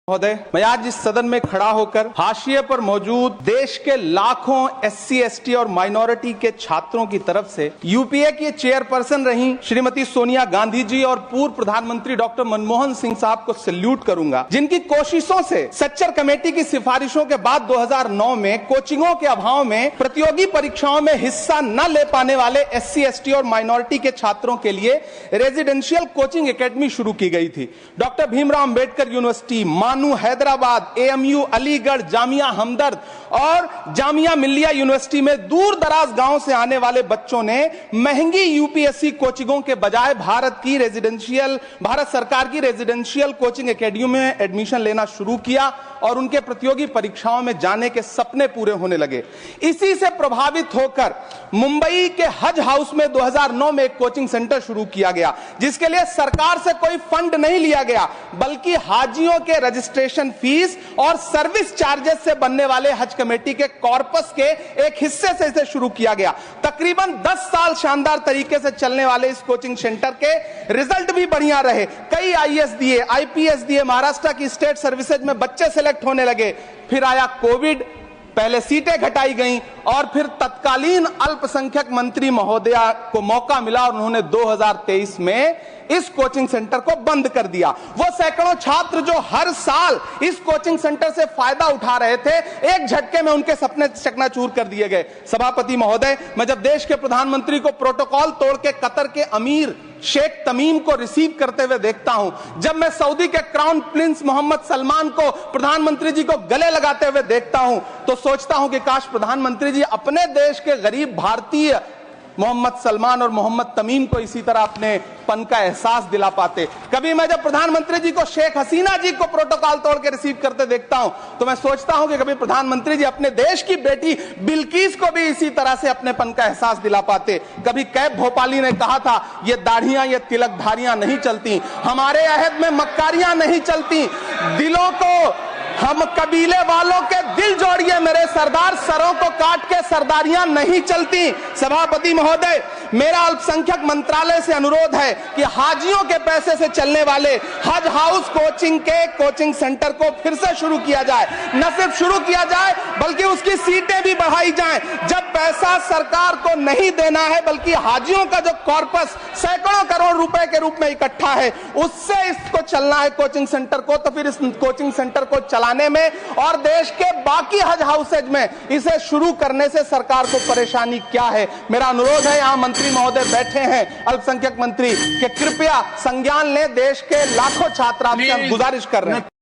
महोदय, मैं आज इस सदन में खड़ा होकर हाशिए पर मौजूद देश के लाखों एससी, एसटी और माइनॉरिटी के छात्रों की तरफ से यूपीए की चेयरपर्सन रही श्रीमती सोनिया गांधी जी और पूर्व प्रधानमंत्री डॉक्टर मनमोहन सिंह साहब को सैल्यूट करूंगा, जिनकी कोशिशों से सच्चर कमेटी की सिफारिशों के बाद 2009 में कोचिंगों के अभाव में प्रतियोगी परीक्षाओं में हिस्सा न ले पाने वाले एससी, एसटी और माइनॉरिटी के छात्रों के लिए रेजिडेंशियल कोचिंग एकेडमी शुरू की गई थी। डॉक्टर भीमराव अंबेडकर यूनिवर्सिटी, मानू हैदराबाद, एएमयू अलीगढ़, जामिया हमदर्द और जामिया मिल्लिया यूनिवर्सिटी में दूर दराज गांव से आने वाले बच्चों ने महंगी यूपीएससी कोचिंगों के बजाय भारत सरकार की रेजिडेंशियल कोचिंग एकेडमी में एडमिशन लेना शुरू किया और उनके प्रतियोगी परीक्षाओं में जाने के सपने पूरे होने लगे। इसी से प्रभावित होकर मुंबई के हज हाउस में 2009 में एक कोचिंग सेंटर शुरू किया गया, जिसके लिए सरकार से कोई फंड नहीं लिया गया, बल्कि हाजियों के रजिस्ट्रेशन फीस और सर्विस चार्जेस से बनने वाले हज कमेटी के कॉर्पस के एक हिस्से से इसे शुरू किया गया। तकरीबन 10 साल शानदार तरीके से चलने वाले इस कोचिंग सेंटर के रिजल्ट भी बढ़िया रहे। कई आईएएस दिए, आईपीएस दिए, महाराष्ट्र की स्टेट सर्विसेज में बच्चे सेलेक्ट होने लगे। फिर आया कोविड, पहले सीटें घटाई गईं और फिर तत्कालीन अल्पसंख्यक मंत्री महोदया को मौका मिला और उन्होंने 2023 में इस कोचिंग सेंटर को बंद कर दिया। वो सैकड़ों छात्र जो हर साल इस कोचिंग सेंटर से फायदा उठा रहे थे, एक झटके में उनके सपने चकनाचूर कर दिए गए। सभापति महोदय, मैं जब देश के प्रधानमंत्री को प्रोटोकॉल तोड़ के कतर के अमीर शेख तमीम को रिसीव करते हुए देखता हूं, जब मैं सऊदी के क्राउन प्रिंस मोहम्मद सलमान को प्रधानमंत्री जी को गले लगाते हुए देखता हूं, तो सोचता हूं कि काश प्रधानमंत्री जी अपने देश के गरीब भारतीय मोहम्मद सलमान और मोहम्मद तमीम को इसी तरह अपने पन का एहसास दिला पाते। कभी मैं जब प्रधानमंत्री जी को शेख हसीना जी को प्रोटोकॉल तोड़ के रिसीव करते देखता हूं, तो मैं सोचता हूं कि कभी प्रधानमंत्री जी अपने देश की बेटी बिल्किस को भी इसी तरह से अपने पन का एहसास दिला पाते। कभी कैब भोपाली ने कहा था, ये दाढ़ियां, ये तिलकधारियां नहीं चलती, हमारे अहद में मक्कारियां नहीं चलती, दिलों को हम कबीले वालों के दिल जोड़िए मेरे सरदार, सरों को काट के सरदारियां नहीं चलती। सभापति महोदय, मेरा अल्पसंख्यक मंत्रालय से अनुरोध है कि हाजियों के पैसे से चलने वाले हज हाउस कोचिंग के कोचिंग सेंटर को फिर से शुरू किया जाए। न सिर्फ शुरू किया जाए बल्कि उसकी सीटें भी बढ़ाई जाएं। जब पैसा सरकार को नहीं देना है बल्कि हाजियों का जो कॉर्पस सैकड़ों करोड़ रुपए के रूप में इकट्ठा है, उससे इसको चलना है कोचिंग सेंटर को, तो फिर इस कोचिंग सेंटर को चलाने में और देश के बाकी हज हाउसेज में इसे शुरू करने से सरकार को परेशानी क्या है। मेरा अनुरोध है, यहां मंत्री महोदय बैठे हैं, अल्पसंख्यक मंत्री, कि कृपया संज्ञान लें। देश के लाखों छात्र आपसे गुजारिश कर रहे हैं।